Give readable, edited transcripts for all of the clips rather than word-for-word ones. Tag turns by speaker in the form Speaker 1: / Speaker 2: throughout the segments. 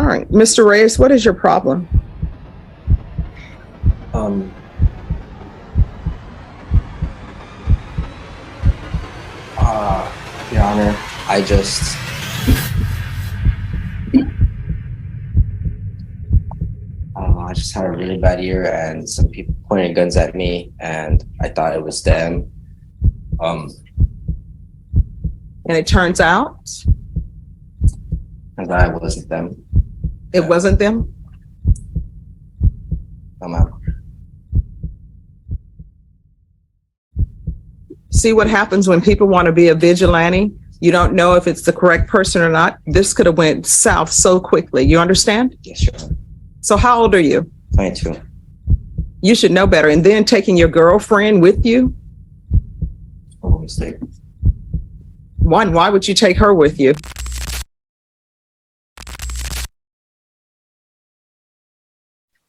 Speaker 1: right, Mr. Reyes, what is your problem?
Speaker 2: Your Honor, I just I just had a really bad year, and some people pointed guns at me, and I thought it was them.
Speaker 1: And it turns out
Speaker 2: And that wasn't them.
Speaker 1: it wasn't them. See what happens when people want to be a vigilante. You don't know if it's the correct person or not. This could have went south so quickly. You understand?
Speaker 2: Yes, Your Honor.
Speaker 1: So how old are you?
Speaker 2: 22.
Speaker 1: You should know better. And then taking your girlfriend with you.
Speaker 2: Oh, mistake.
Speaker 1: One, why would you take her with you?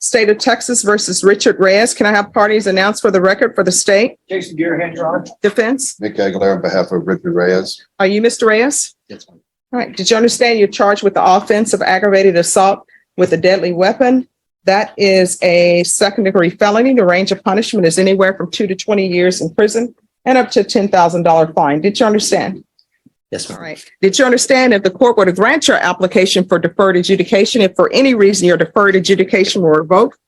Speaker 1: State of Texas versus Richard Reyes. Can I have parties announced for the record for the state?
Speaker 3: Jason Gearhead, Your Honor.
Speaker 1: Defense?
Speaker 4: Nick Aguilar on behalf of Richard Reyes.
Speaker 1: Are you Mr. Reyes?
Speaker 2: Yes, ma'am.
Speaker 1: All right. Did you understand you're charged with the offense of aggravated assault with a deadly weapon? That is a second-degree felony. The range of punishment is anywhere from 2 to 20 years in prison and up to a $10,000 fine. Did you understand?
Speaker 2: Yes, ma'am.
Speaker 1: All right. Did you understand if the court were to grant your application for deferred adjudication, if for any reason your deferred adjudication were revoked,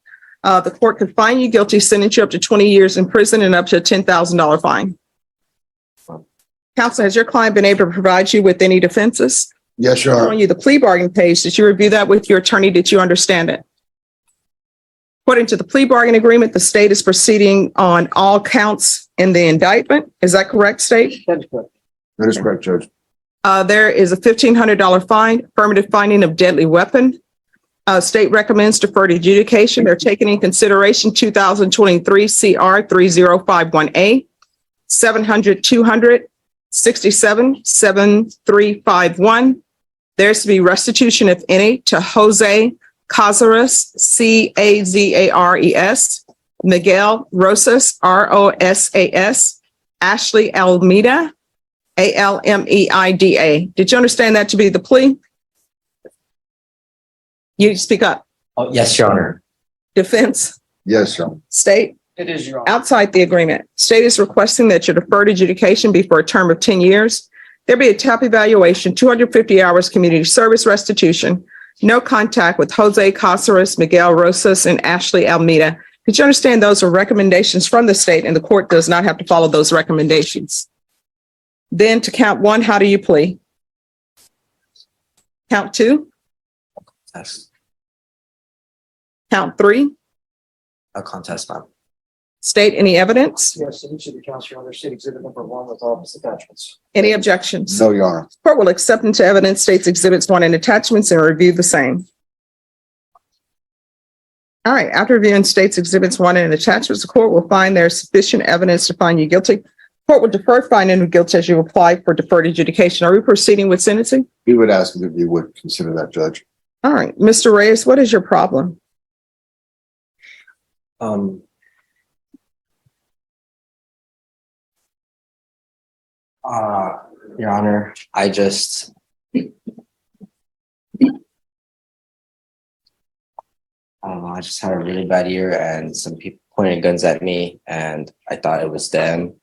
Speaker 1: the court could find you guilty, sentence you up to 20 years in prison and up to a $10,000 fine? Counsel, has your client been able to provide you with any defenses?
Speaker 4: Yes, Your
Speaker 1: On
Speaker 4: Honor.
Speaker 1: you the plea bargain page, did you review that with your attorney? Did you understand it? According to the plea bargain agreement, the state is proceeding on all counts in the indictment. Is that correct, state?
Speaker 3: That is correct.
Speaker 4: That is correct, Judge.
Speaker 1: There is a $1,500 fine, affirmative finding of deadly weapon. State recommends deferred adjudication. They're taking in consideration 2023 CR 30518, 700-200, 67-7351. There's to be restitution, if any, to Jose Cazares, Cazares, Miguel Rosas, Rosas, Ashley Almeida, Almeida. Did you understand that to be the plea? You speak up.
Speaker 2: Oh, yes, Your Honor.
Speaker 1: Defense,
Speaker 4: Yes, Your Honor.
Speaker 1: state.
Speaker 3: It is, Your Honor.
Speaker 1: Outside the agreement, state is requesting that your deferred adjudication be for a term of 10 years. There be a TAP evaluation, 250 hours community service restitution, no contact with Jose Cazares, Miguel Rosas, and Ashley Almeida. Did you understand those are recommendations from the state and the court does not have to follow those recommendations? Then to count one, how do you plea? Count two,
Speaker 2: Yes.
Speaker 1: count three,
Speaker 2: A contest, ma'am.
Speaker 1: state any evidence,
Speaker 3: Yes, in each of the counts, Your Honor, state exhibit number 1 with all of its attachments.
Speaker 1: any objections?
Speaker 4: No, Your Honor.
Speaker 1: Court will accept into evidence states exhibits 1 and attachments and review the same. All right, after reviewing states exhibits 1 and attachments, the court will find there is sufficient evidence to find you guilty. Court will defer finding of guilt as you apply for deferred adjudication. Are we proceeding with sentencing?
Speaker 4: We would ask if you would consider that, Judge.
Speaker 1: All right, Mr. Reyes, what is your problem?
Speaker 2: Your Honor, I just I just had a really bad year, and some people pointed guns at me, and I thought it was them.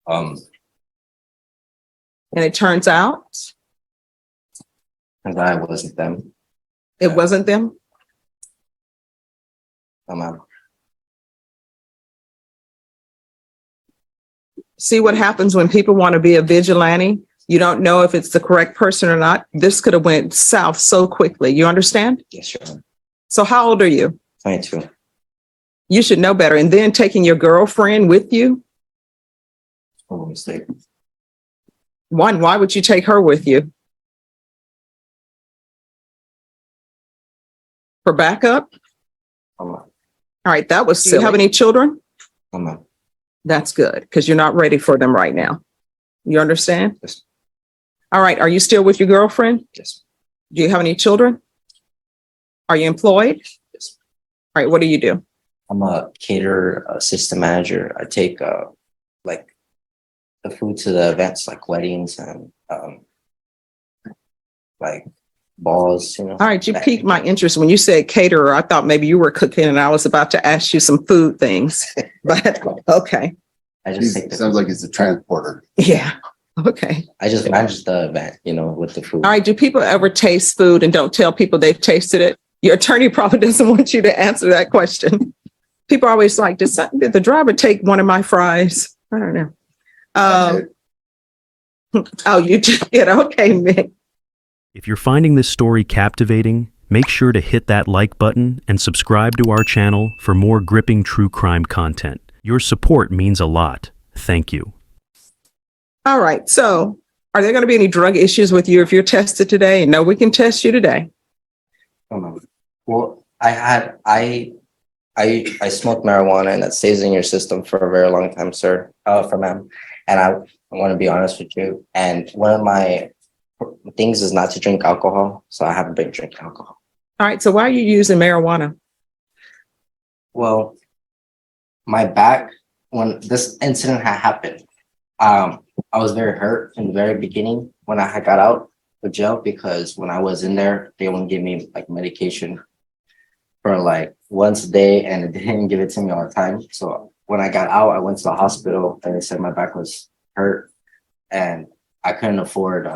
Speaker 1: And it turns out
Speaker 2: And that wasn't them.
Speaker 1: it wasn't them.
Speaker 2: Ma'am.
Speaker 1: See what happens when people want to be a vigilante. You don't know if it's the correct person or not. This could have went south so quickly. You understand?
Speaker 2: Yes, Your Honor.
Speaker 1: So how old are you?
Speaker 2: 22.
Speaker 1: You should know better. And then taking your girlfriend with you.
Speaker 2: Oh, mistake.
Speaker 1: One, why would you take her with you? For backup?
Speaker 2: Ma'am.
Speaker 1: All right, that was
Speaker 2: Do you
Speaker 1: silly. Have any children?
Speaker 2: Ma'am.
Speaker 1: That's good, because you're not ready for them right now. You understand?
Speaker 2: Yes.
Speaker 1: All right, are you still with your girlfriend?
Speaker 2: Yes.
Speaker 1: Do you have any children? Are you employed?
Speaker 2: Yes.
Speaker 1: All right, what do you do?
Speaker 2: I'm a caterer, assistant manager. I take like the food to the events, like weddings and like balls, you know.
Speaker 1: All right, you piqued my interest when you said caterer. I thought maybe you were cooking and I was about to ask you some food things, but okay.
Speaker 2: I just take
Speaker 4: Sounds like he's a transporter.
Speaker 1: Yeah. Okay.
Speaker 2: I just manage the event, you know, with the food.
Speaker 1: All right. Do people ever taste food and don't tell people they've tasted it? Your attorney probably doesn't want you to answer that question. People are always like, did the driver take one of my fries? I don't know. Oh, you did. Okay, Mick.
Speaker 5: If you're finding this story captivating, make sure to hit that like button and subscribe to our channel for more gripping true crime content. Your support means a lot. Thank you.
Speaker 1: All right. So are there going to be any drug issues with you if you're tested today? No, we can test you today.
Speaker 2: Well, I smoked marijuana and that stays in your system for a very long time, sir, for ma'am. And I want to be honest with you. And one of my things is not to drink alcohol. So I haven't been drinking alcohol.
Speaker 1: All right. So why are you using marijuana?
Speaker 2: Well, my back, when this incident had happened, I was very hurt in the very beginning when I had got out of jail, because when I was in there, they wouldn't give me like medication for like once a day, and they didn't give it to me all the time. So when I got out, I went to the hospital and they said my back was hurt and I couldn't afford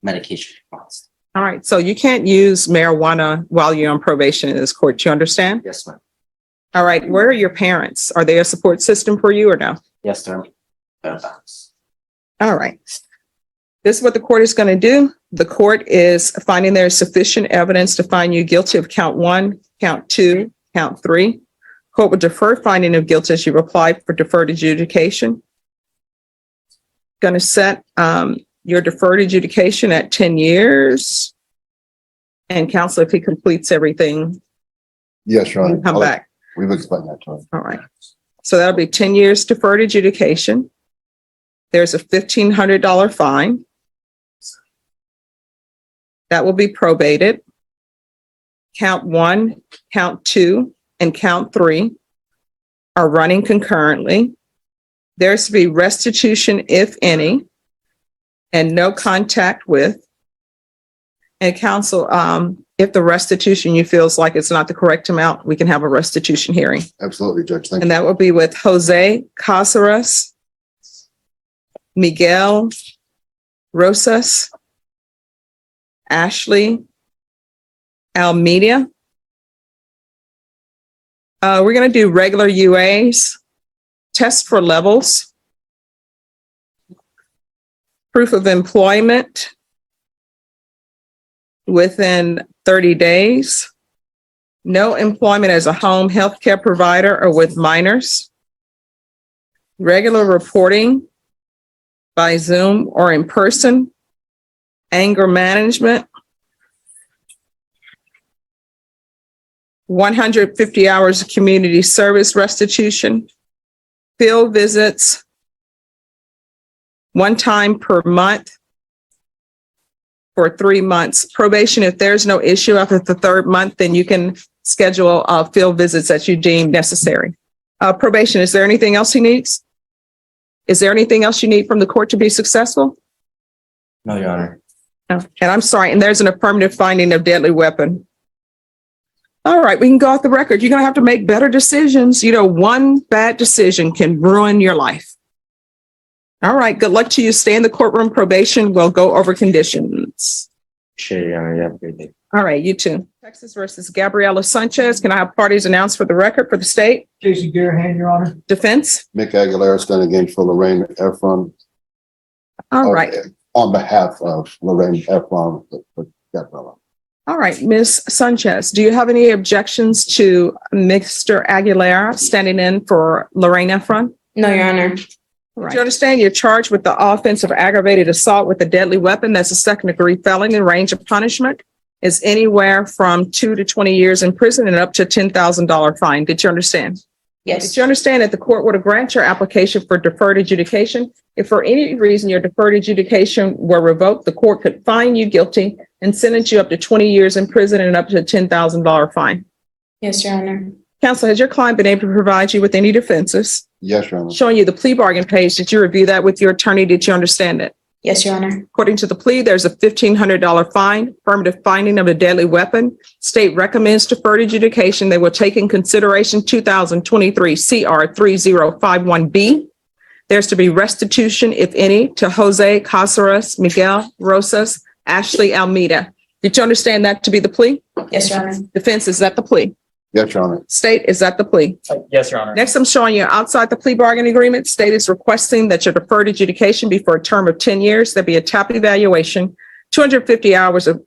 Speaker 2: medication costs.
Speaker 1: All right. So you can't use marijuana while you're on probation in this court. You understand?
Speaker 2: Yes, ma'am.
Speaker 1: All right. Where are your parents? Are they a support system for you or no?
Speaker 2: Yes, sir. Thereabouts.
Speaker 1: All right. This is what the court is going to do. The court is finding there is sufficient evidence to find you guilty of count 1, count 2, count 3. Court will defer finding of guilt as you apply for deferred adjudication. Going to set your deferred adjudication at 10 years. And counsel, if he completes everything,
Speaker 4: Yes, Your Honor.
Speaker 1: come back.
Speaker 4: We've explained that to him.
Speaker 1: All right. So that'll be 10 years deferred adjudication. There's a $1,500 fine. That will be probated. Count 1, count 2, and count 3 are running concurrently. There's to be restitution, if any, and no contact with. And counsel, if the restitution you feels like it's not the correct amount, we can have a restitution hearing.
Speaker 4: Absolutely, Judge. Thank
Speaker 1: And
Speaker 4: you.
Speaker 1: that will be with Jose Casares, Miguel Rosas, Ashley Almeida. We're going to do regular UAs, test for levels, proof of employment within 30 days, no employment as a home healthcare provider or with minors, regular reporting by Zoom or in person, anger management, 150 hours of community service restitution, field visits, 1 time per month for 3 months. Probation, if there's no issue after the 3rd month, then you can schedule field visits that you deem necessary. Probation, is there anything else he needs? Is there anything else you need from the court to be successful?
Speaker 2: No, Your Honor.
Speaker 1: No. And I'm sorry, and there's an affirmative finding of deadly weapon. All right, we can go off the record. You're going to have to make better decisions. You know, one bad decision can ruin your life. All right, good luck to you. Stay in the courtroom. Probation will go over conditions.
Speaker 2: Sure, Your Honor. You have a great day.
Speaker 1: All right, you too. Texas versus Gabriela Sanchez. Can I have parties announced for the record for the state?
Speaker 3: Jason Garahan, Your Honor.
Speaker 1: Defense?
Speaker 4: Mick Aguilera standing against for Lorraine Efron.
Speaker 1: All right.
Speaker 4: On behalf of Lorraine Efron. Gabriela.
Speaker 1: All right, Ms. Sanchez, do you have any objections to Mr. Aguilera standing in for Lorraine Efron?
Speaker 6: No, Your Honor.
Speaker 1: Do you understand you're charged with the offense of aggravated assault with a deadly weapon? That's a 2nd-degree felony. The range of punishment is anywhere from 2 to 20 years in prison and up to $10,000 fine. Did you understand?
Speaker 6: Yes.
Speaker 1: Did you understand that the court would grant your application for deferred adjudication? If for any reason your deferred adjudication were revoked, the court could find you guilty and sentence you up to 20 years in prison and up to a $10,000 fine.
Speaker 6: Yes, Your Honor.
Speaker 1: Counsel, has your client been able to provide you with any defenses?
Speaker 4: Yes, Your Honor.
Speaker 1: Showing you the plea bargain page, did you review that with your attorney? Did you understand it?
Speaker 6: Yes, Your Honor.
Speaker 1: According to the plea, there's a $1,500 fine, affirmative finding of a deadly weapon. State recommends deferred adjudication. They will take in consideration 2023 CR 3051B. There's to be restitution, if any, to Jose Casares, Miguel Rosas, Ashley Almeida. Did you understand that to be the plea?
Speaker 6: Yes, Your Honor.
Speaker 1: Defense, is that the plea?
Speaker 4: Yes, Your Honor.
Speaker 1: State, is that the plea?
Speaker 3: Yes, Your Honor.
Speaker 1: Next, I'm showing you outside the plea bargaining agreement. State is requesting that your deferred adjudication be for a term of 10 years. There be a TAP evaluation, 250 hours of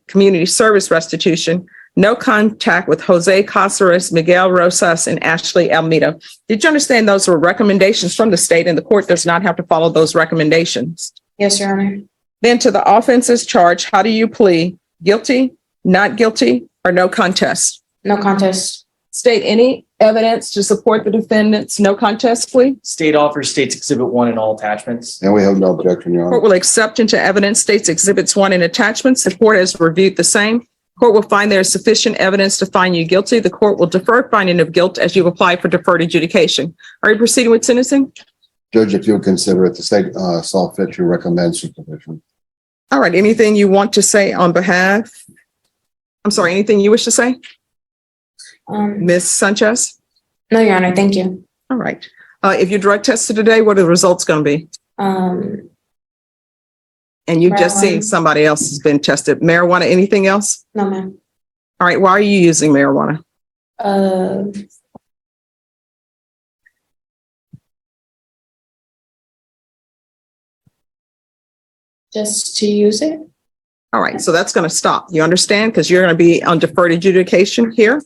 Speaker 1: community service restitution, no contact with Jose Casares, Miguel Rosas, and Ashley Almeida. Did you understand those were recommendations from the state and the court does not have to follow those recommendations?
Speaker 6: Yes, Your Honor.
Speaker 1: Then to the offenses charged, how do you plea? Guilty, not guilty, or no contest?
Speaker 6: No contest.
Speaker 1: State any evidence to support the defendant's no contest plea?
Speaker 3: State offers State's Exhibit 1 and all attachments.
Speaker 4: And we have no objection, Your
Speaker 1: Court
Speaker 4: Honor.
Speaker 1: will accept into evidence State's Exhibits 1 and attachments. The court has reviewed the same. Court will find there is sufficient evidence to find you guilty. The court will defer finding of guilt as you apply for deferred adjudication. Are you proceeding with sentencing?
Speaker 4: Judge, if you'll consider it, the state saw fit to recommend supervision.
Speaker 1: All right. Anything you want to say on behalf? I'm sorry, anything you wish to say? Ms. Sanchez?
Speaker 6: No, Your Honor. Thank you.
Speaker 1: All right. If you drug tested today, what are the results going to be?
Speaker 6: Um,
Speaker 1: And you just seen
Speaker 6: Marijuana.
Speaker 1: somebody else has been tested. Marijuana, anything else?
Speaker 6: no, ma'am.
Speaker 1: All right. Why are you using marijuana?
Speaker 6: Just to use it.
Speaker 1: All right. So that's going to stop. You understand? Because you're going to be on deferred adjudication here.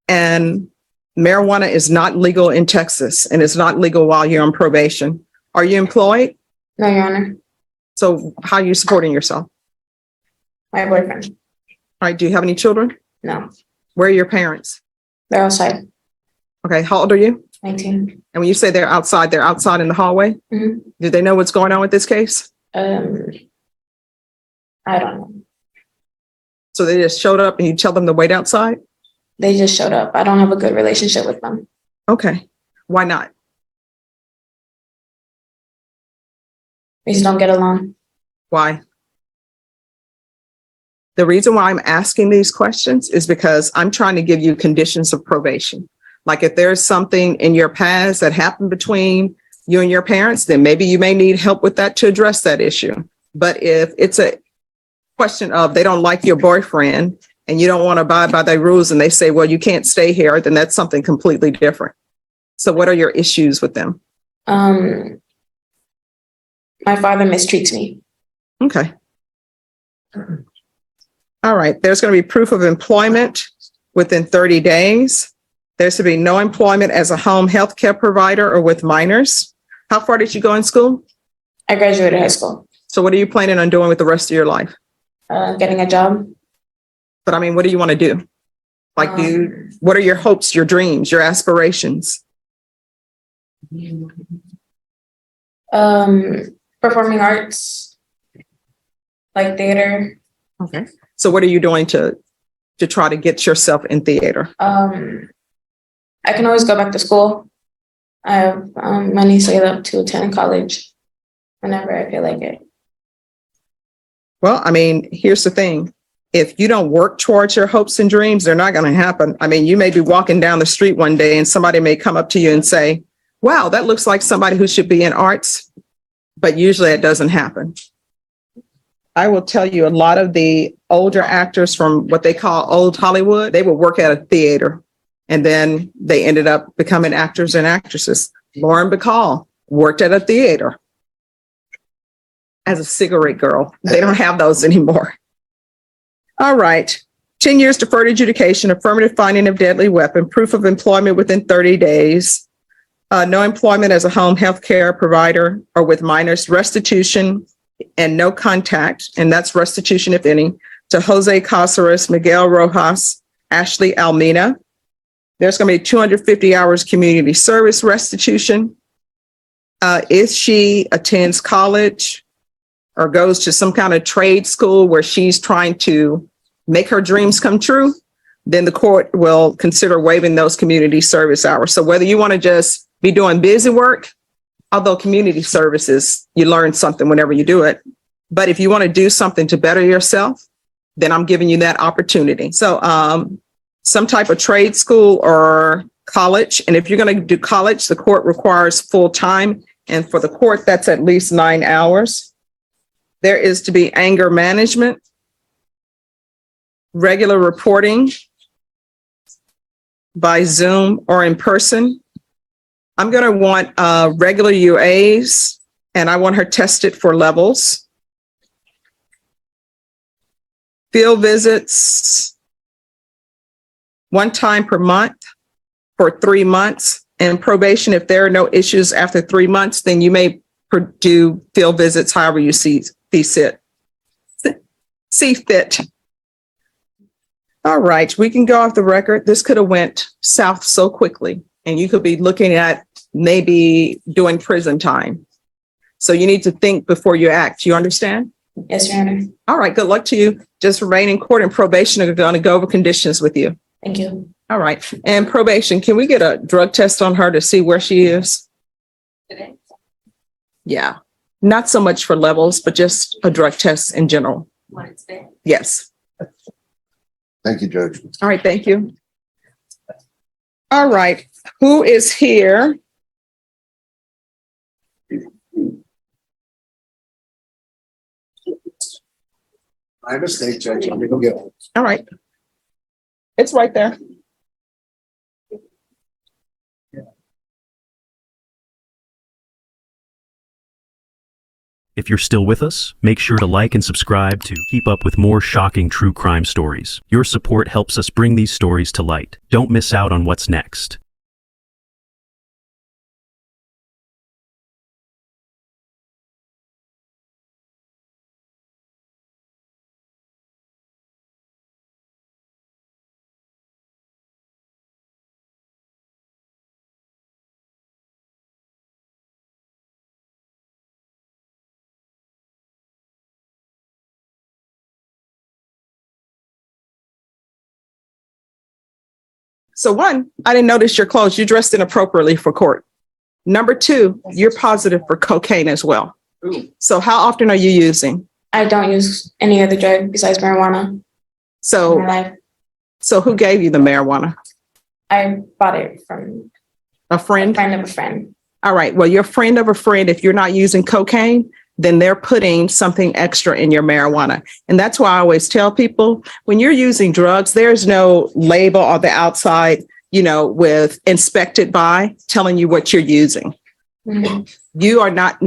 Speaker 1: And marijuana is not legal in Texas and it's not legal while you're on probation. Are you employed?
Speaker 6: No, Your Honor.
Speaker 1: So how are you supporting yourself?
Speaker 6: My boyfriend.
Speaker 1: All right. Do you have any children?
Speaker 6: No.
Speaker 1: Where are your parents?
Speaker 6: They're outside.
Speaker 1: Okay. How old are you?
Speaker 6: 19.
Speaker 1: And when you say they're outside in the hallway?
Speaker 6: Mhm.
Speaker 1: Do they know what's going on with this case?
Speaker 6: I don't know.
Speaker 1: So they just showed up and you tell them to wait outside?
Speaker 6: They just showed up. I don't have a good relationship with them.
Speaker 1: Okay. Why not?
Speaker 6: We just don't get along.
Speaker 1: Why? The reason why I'm asking these questions is because I'm trying to give you conditions of probation. Like if there's something in your past that happened between you and your parents, then maybe you may need help with that to address that issue. But if it's a question of they don't like your boyfriend and you don't want to abide by their rules and they say, well, you can't stay here, then that's something completely different. So what are your issues with them?
Speaker 6: My father mistreats me.
Speaker 1: Okay. All right. There's going to be proof of employment within 30 days. There's to be no employment as a home health care provider or with minors. How far did you go in school?
Speaker 6: I graduated high school.
Speaker 1: So what are you planning on doing with the rest of your life?
Speaker 6: Getting a job.
Speaker 1: But I mean, what do you want to do? Like, what are your hopes, your dreams, your aspirations?
Speaker 6: Performing arts, like theater.
Speaker 1: Okay. So what are you doing to try to get yourself in theater?
Speaker 6: I can always go back to school. I have money saved up to attend college whenever I feel like it.
Speaker 1: Well, I mean, here's the thing. If you don't work towards your hopes and dreams, they're not going to happen. I mean, you may be walking down the street one day and somebody may come up to you and say, wow, that looks like somebody who should be in arts. But usually it doesn't happen. I will tell you, a lot of the older actors from what they call old Hollywood, they would work at a theater and then they ended up becoming actors and actresses. Lauren Bacall worked at a theater as a cigarette girl. They don't have those anymore. All right. 10 years deferred adjudication, affirmative finding of deadly weapon, proof of employment within 30 days, no employment as a home health care provider or with minors, restitution and no contact, and that's restitution, if any, to Jose Casares, Miguel Rojas, Ashley Almeida. There's going to be 250 hours community service restitution. If she attends college or goes to some kind of trade school where she's trying to make her dreams come true, then the court will consider waiving those community service hours. So whether you want to just be doing busy work although community services, you learn something whenever you do it. But if you want to do something to better yourself, then I'm giving you that opportunity. So some type of trade school or college. And if you're going to do college, the court requires full time. And for the court, that's at least 9 hours. There is to be anger management, regular reporting by Zoom or in person. I'm going to want regular UAs, and I want her tested for levels. Field visits, 1 time per month for 3 months. And probation, if there are no issues after 3 months, then you may do field visits however you see fit. All right, we can go off the record. This could have went south so quickly, and you could be looking at maybe doing prison time. So you need to think before you act. You understand?
Speaker 6: Yes, Your Honor.
Speaker 1: All right, good luck to you. Just remain in court, and probation are going to go over conditions with you.
Speaker 6: Thank you.
Speaker 1: All right, and probation, can we get a drug test on her to see where she is?
Speaker 6: Today?
Speaker 1: Yeah, not so much for levels, but just a drug test in general.
Speaker 6: When it's been.
Speaker 1: Yes.
Speaker 4: Thank you, Judge.
Speaker 1: All right, thank you. All right, who is here?
Speaker 4: My mistake, Judge. Let me go get it.
Speaker 1: All right. It's right there.
Speaker 5: If you're still with us, make sure to like and subscribe to keep up with more shocking true crime stories. Your support helps us bring these stories to light. Don't miss out on what's next.
Speaker 1: So 1, I didn't notice your clothes. You dressed inappropriately for court. Number 2, you're positive for cocaine as well. So how often are you using?
Speaker 6: I don't use any other drug besides marijuana in
Speaker 1: So,
Speaker 6: my life.
Speaker 1: so who gave you the marijuana?
Speaker 6: I bought it from
Speaker 1: A
Speaker 6: a
Speaker 1: friend?
Speaker 6: friend of a friend.
Speaker 1: All right. Well, your friend of a friend, if you're not using cocaine, then they're putting something extra in your marijuana. And that's why I always tell people, when you're using drugs, there's no label on the outside, with inspected by telling you what you're using.
Speaker 6: Mhm.
Speaker 1: You are not,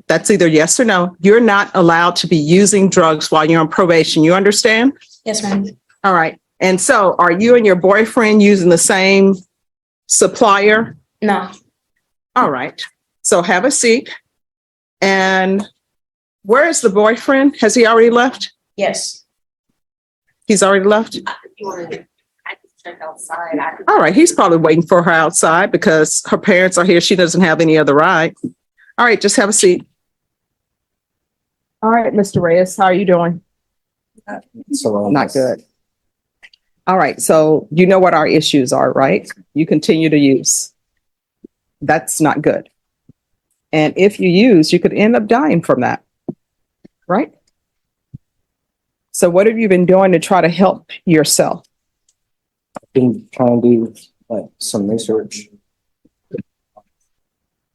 Speaker 1: that's either yes or no. You're not allowed to be using drugs while you're on probation. You understand?
Speaker 6: Yes, ma'am.
Speaker 1: All right. And so are you and your boyfriend using the same supplier?
Speaker 6: No,
Speaker 1: All right. So have a seat. And where is the boyfriend? Has he already left?
Speaker 6: yes.
Speaker 1: He's already left?
Speaker 6: I can check outside.
Speaker 1: All right. He's probably waiting for her outside because her parents are here. She doesn't have any other ride. All right. Just have a seat. All right, Mr. Reyes, how are you doing? Not good. All right. So you know what our issues are, right? You continue to use. That's not good. And if you use, you could end up dying from that, right? So what have you been doing to try to help yourself?
Speaker 2: Been trying to do like some research.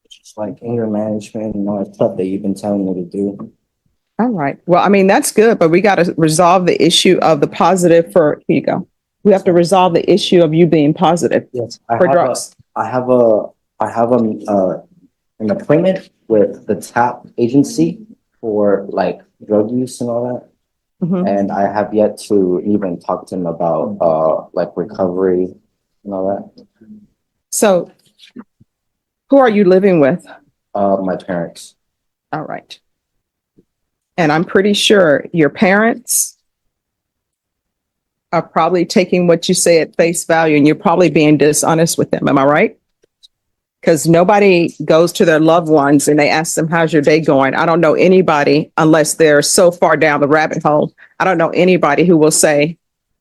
Speaker 2: Just like anger management and all that stuff that you've been telling me to do.
Speaker 1: All right. Well, I mean, that's good, but we got to resolve the issue of the positive here you go. We have to resolve the issue of you being positive
Speaker 2: Yes.
Speaker 1: for drugs.
Speaker 2: I have an appointment with the TAP agency for like drug use and all that.
Speaker 1: Mhm.
Speaker 2: And I have yet to even talk to them about like recovery and all that.
Speaker 1: So who are you living with?
Speaker 2: My parents.
Speaker 1: All right. And I'm pretty sure your parents are probably taking what you say at face value, and you're probably being dishonest with them. Am I right? Because nobody goes to their loved ones and they ask them, how's your day going? I don't know anybody, unless they're so far down the rabbit hole. I don't know anybody who will say,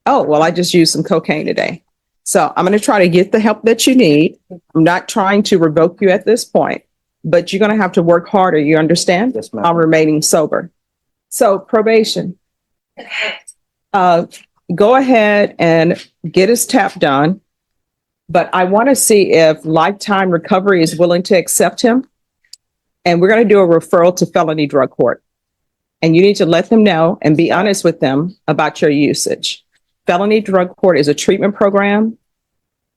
Speaker 1: oh, well, I just used some cocaine today. So I'm going to try to get the help that you need. I'm not trying to revoke you at this point, but you're going to have to work harder. You understand?
Speaker 2: Yes, ma'am.
Speaker 1: On remaining sober. So probation. Go ahead and get his tap done. But I want to see if Lifetime Recovery is willing to accept him. And we're going to do a referral to felony drug court. And you need to let them know and be honest with them about your usage. Felony drug court is a treatment program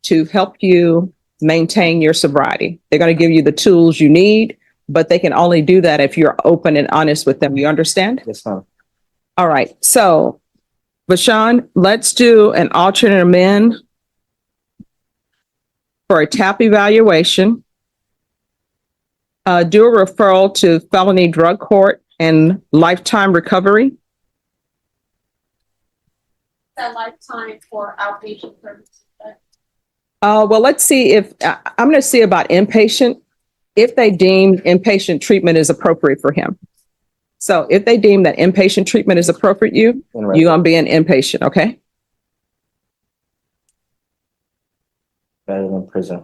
Speaker 1: to help you maintain your sobriety. They're going to give you the tools you need, but they can only do that if you're open and honest with them. You understand?
Speaker 2: Yes, ma'am.
Speaker 1: All right. So, Bashan, let's do an alternate amend for a TAP evaluation. Do a referral to felony drug court and Lifetime Recovery.
Speaker 6: That Lifetime for outpatient purposes.
Speaker 1: Well, let's see if I'm going to see about inpatient, if they deem inpatient treatment is appropriate for him. So if they deem that inpatient treatment is appropriate, you're going to be an inpatient, okay?
Speaker 2: Better than prison.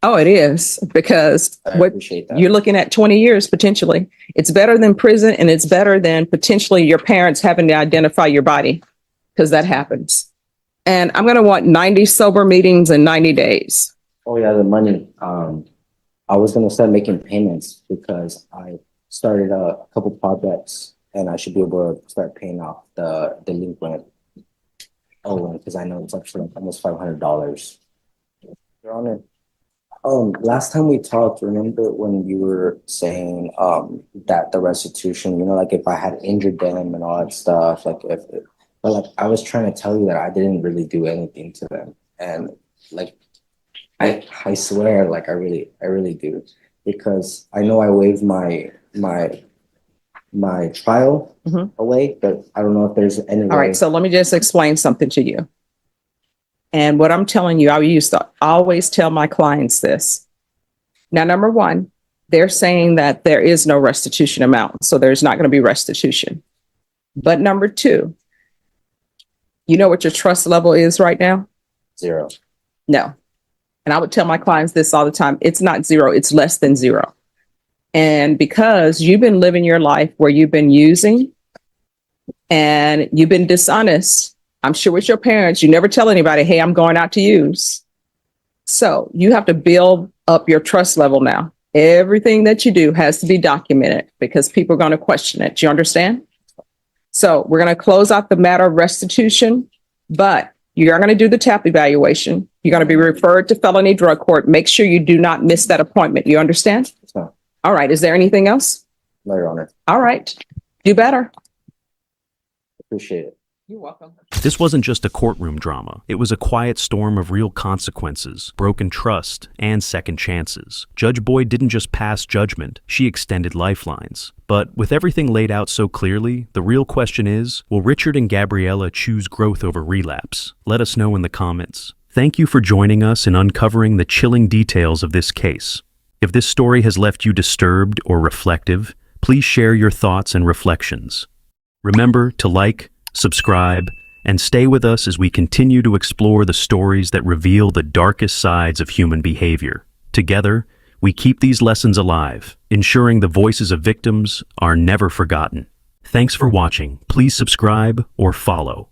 Speaker 1: Oh, it is, because
Speaker 2: I
Speaker 1: what
Speaker 2: appreciate that.
Speaker 1: you're looking at 20 years potentially. It's better than prison, and it's better than potentially your parents having to identify your body, because that happens. And I'm going to want 90 sober meetings in 90 days.
Speaker 2: Oh yeah, the money. I was gonna start making payments because I started a couple projects and I should be able to start paying off the delinquent owing, because I know it's up to like almost $500. Your Honor, last time we talked, remember when you were saying that the restitution, you know, like if I had injured them and all that stuff, like but like I was trying to tell you that I didn't really do anything to them, and like I swear, like I really do, because I know I waived my trial
Speaker 1: Mhm.
Speaker 2: away, but I don't know if there's any way.
Speaker 1: All right, so let me just explain something to you. And what I'm telling you, I used to always tell my clients this. Now, number one, they're saying that there is no restitution amount, so there's not going to be restitution. But number two, you know what your trust level is right now?
Speaker 2: 0.
Speaker 1: No. And I would tell my clients this all the time. It's not 0, it's less than 0. And because you've been living your life where you've been using and you've been dishonest, I'm sure with your parents, you never tell anybody, hey, I'm going out to use. So you have to build up your trust level now. Everything that you do has to be documented because people are going to question it. Do you understand? So we're going to close out the matter of restitution, but you are going to do the TAP evaluation. You're going to be referred to felony drug court. Make sure you do not miss that appointment. You understand?
Speaker 2: So,
Speaker 1: All right. Is there anything else?
Speaker 2: no, Your Honor,
Speaker 1: All right. Do better.
Speaker 2: appreciate it.
Speaker 1: You're welcome.
Speaker 5: This wasn't just a courtroom drama. It was a quiet storm of real consequences, broken trust, and second chances. Judge Boyd didn't just pass judgment, she extended lifelines. But with everything laid out so clearly, the real question is, will Richard and Gabriella choose growth over relapse? Let us know in the comments. Thank you for joining us in uncovering the chilling details of this case. If this story has left you disturbed or reflective, please share your thoughts and reflections. Remember to like, subscribe, and stay with us as we continue to explore the stories that reveal the darkest sides of human behavior. Together, we keep these lessons alive, ensuring the voices of victims are never forgotten. Thanks for watching. Please subscribe or follow.